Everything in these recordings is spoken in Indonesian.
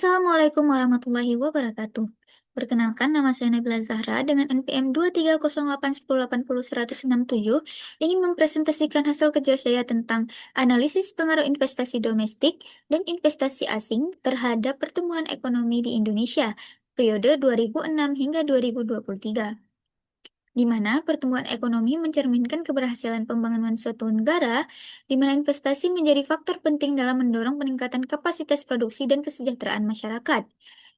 Assalamualaikum warahmatullahi wabarakatuh. Perkenalkan, nama saya Nabila Zahra dengan NPM 23081801067 ingin mempresentasikan hasil kerja saya tentang analisis pengaruh investasi domestik dan investasi asing terhadap pertumbuhan ekonomi di Indonesia periode 2006 hingga 2023, di mana pertumbuhan ekonomi mencerminkan keberhasilan pembangunan suatu negara, di mana investasi menjadi faktor penting dalam mendorong peningkatan kapasitas produksi dan kesejahteraan masyarakat.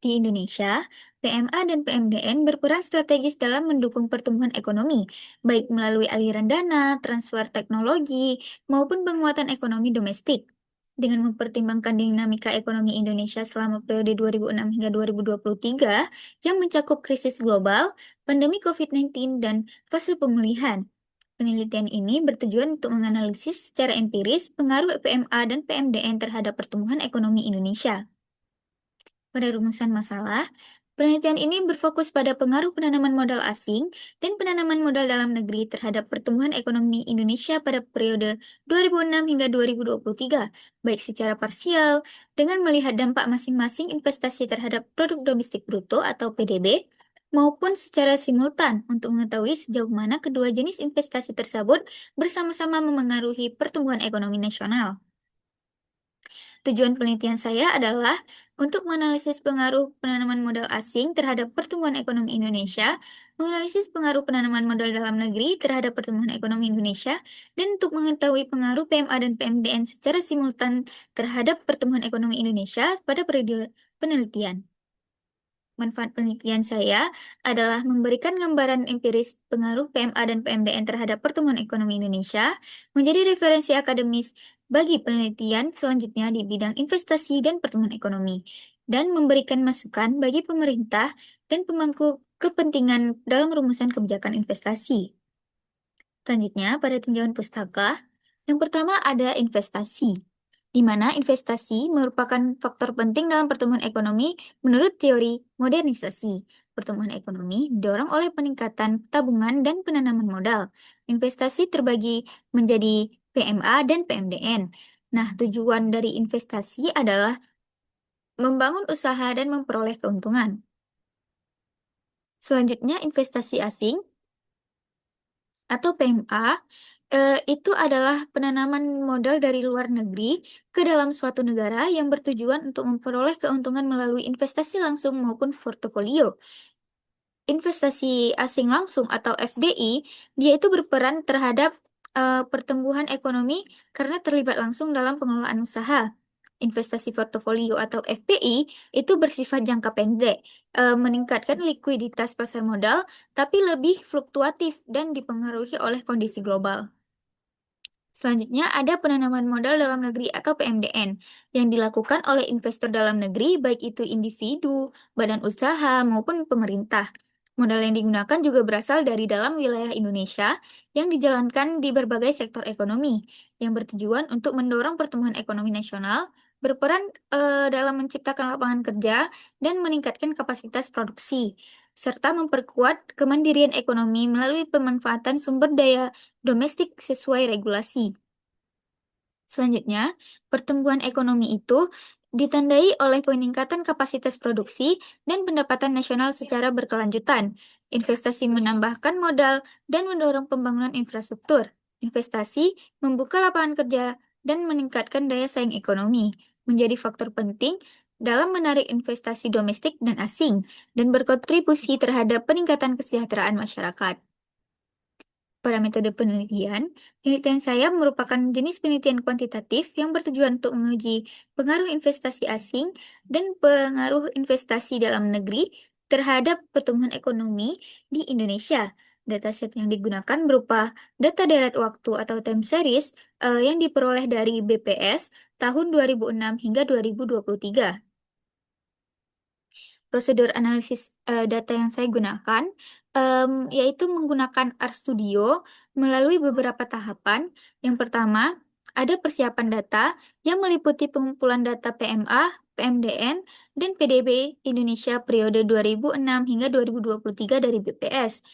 Di Indonesia, PMA dan PMDN berperan strategis dalam mendukung pertumbuhan ekonomi, baik melalui aliran dana, transfer teknologi, maupun penguatan ekonomi domestik. Dengan mempertimbangkan dinamika ekonomi Indonesia selama periode 2006 hingga 2023 yang mencakup krisis global, pandemi COVID-19, dan fase pemulihan. Penelitian ini bertujuan untuk menganalisis secara empiris pengaruh PMA dan PMDN terhadap pertumbuhan ekonomi Indonesia. Pada rumusan masalah, penelitian ini berfokus pada pengaruh penanaman modal asing dan penanaman modal dalam negeri terhadap pertumbuhan ekonomi Indonesia pada periode 2006 hingga 2023, baik secara parsial dengan melihat dampak masing-masing investasi terhadap produk domestik bruto atau PDB, maupun secara simultan untuk mengetahui sejauh mana kedua jenis investasi tersebut bersama-sama memengaruhi pertumbuhan ekonomi nasional. Tujuan penelitian saya adalah untuk menganalisis pengaruh penanaman modal asing terhadap pertumbuhan ekonomi Indonesia, menganalisis pengaruh penanaman modal dalam negeri terhadap pertumbuhan ekonomi Indonesia, dan untuk mengetahui pengaruh PMA dan PMDN secara simultan terhadap pertumbuhan ekonomi Indonesia pada periode penelitian. Manfaat penelitian saya adalah memberikan gambaran empiris pengaruh PMA dan PMDN terhadap pertumbuhan ekonomi Indonesia, menjadi referensi akademis bagi penelitian selanjutnya di bidang investasi dan pertumbuhan ekonomi, dan memberikan masukan bagi pemerintah dan pemangku kepentingan dalam rumusan kebijakan investasi. Selanjutnya, pada tinjauan pustaka, yang pertama ada investasi, di mana investasi merupakan faktor penting dalam pertumbuhan ekonomi menurut teori modernisasi. Pertumbuhan ekonomi didorong oleh peningkatan tabungan dan penanaman modal. Investasi terbagi menjadi PMA dan PMDN. Nah, tujuan dari investasi adalah membangun usaha dan memperoleh keuntungan. Selanjutnya, investasi asing atau PMA itu adalah penanaman modal dari luar negeri ke dalam suatu negara yang bertujuan untuk memperoleh keuntungan melalui investasi langsung maupun portofolio. Investasi asing langsung atau FDI, dia itu berperan terhadap pertumbuhan ekonomi karena terlibat langsung dalam pengelolaan usaha. Investasi portofolio atau FPI itu bersifat jangka pendek, meningkatkan likuiditas pasar modal, tapi lebih fluktuatif dan dipengaruhi oleh kondisi global. Selanjutnya ada penanaman modal dalam negeri atau PMDN yang dilakukan oleh investor dalam negeri, baik itu individu, badan usaha, maupun pemerintah. Modal yang digunakan juga berasal dari dalam wilayah Indonesia yang dijalankan di berbagai sektor ekonomi yang bertujuan untuk mendorong pertumbuhan ekonomi nasional, berperan dalam menciptakan lapangan kerja dan meningkatkan kapasitas produksi, serta memperkuat kemandirian ekonomi melalui pemanfaatan sumber daya domestik sesuai regulasi. Selanjutnya, pertumbuhan ekonomi itu ditandai oleh peningkatan kapasitas produksi dan pendapatan nasional secara berkelanjutan. Investasi menambahkan modal dan mendorong pembangunan infrastruktur. Investasi membuka lapangan kerja dan meningkatkan daya saing ekonomi, menjadi faktor penting dalam menarik investasi domestik dan asing, dan berkontribusi terhadap peningkatan kesejahteraan masyarakat. Pada metode penelitian, penelitian saya merupakan jenis penelitian kuantitatif yang bertujuan untuk menguji pengaruh investasi asing dan pengaruh investasi dalam negeri terhadap pertumbuhan ekonomi di Indonesia. Dataset yang digunakan berupa data deret waktu atau time series yang diperoleh dari BPS tahun 2006 hingga 2023. Prosedur analisis data yang saya gunakan yaitu menggunakan RStudio melalui beberapa tahapan. Yang pertama, ada persiapan data yang meliputi pengumpulan data PMA, PMDN, dan PDB Indonesia periode 2006 hingga 2023 dari BPS.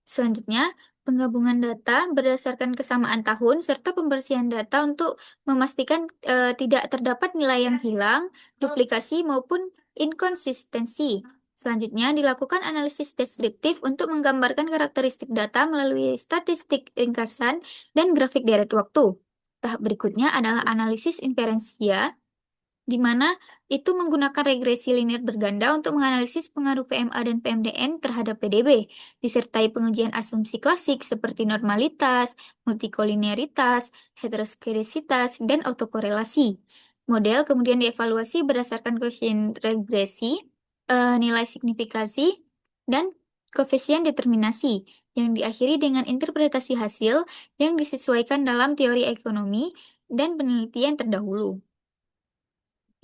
Selanjutnya, penggabungan data berdasarkan kesamaan tahun serta pembersihan data untuk memastikan tidak terdapat nilai yang hilang, duplikasi maupun Inkonsistensi. Selanjutnya, dilakukan analisis deskriptif untuk menggambarkan karakteristik data melalui statistik ringkasan dan grafik deret waktu. Tahap berikutnya adalah analisis inferensia, di mana itu menggunakan regresi linear berganda untuk menganalisis pengaruh PMA dan PMDN terhadap PDB, disertai pengujian asumsi klasik seperti normalitas, multikolinearitas, heteroskedasitas, dan autokorelasi. Model kemudian dievaluasi berdasarkan koefisien regresi, nilai signifikasi, dan koefisien determinasi, yang diakhiri dengan interpretasi hasil yang disesuaikan dalam teori ekonomi dan penelitian terdahulu.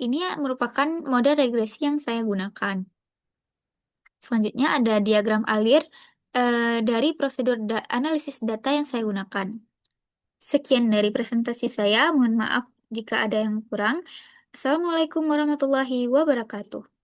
Ini ya merupakan model regresi yang saya gunakan. Selanjutnya ada diagram alir dari prosedur analisis data yang saya gunakan. Sekian dari presentasi saya, mohon maaf jika ada yang kurang. Assalamualaikum warahmatullahi wabarakatuh.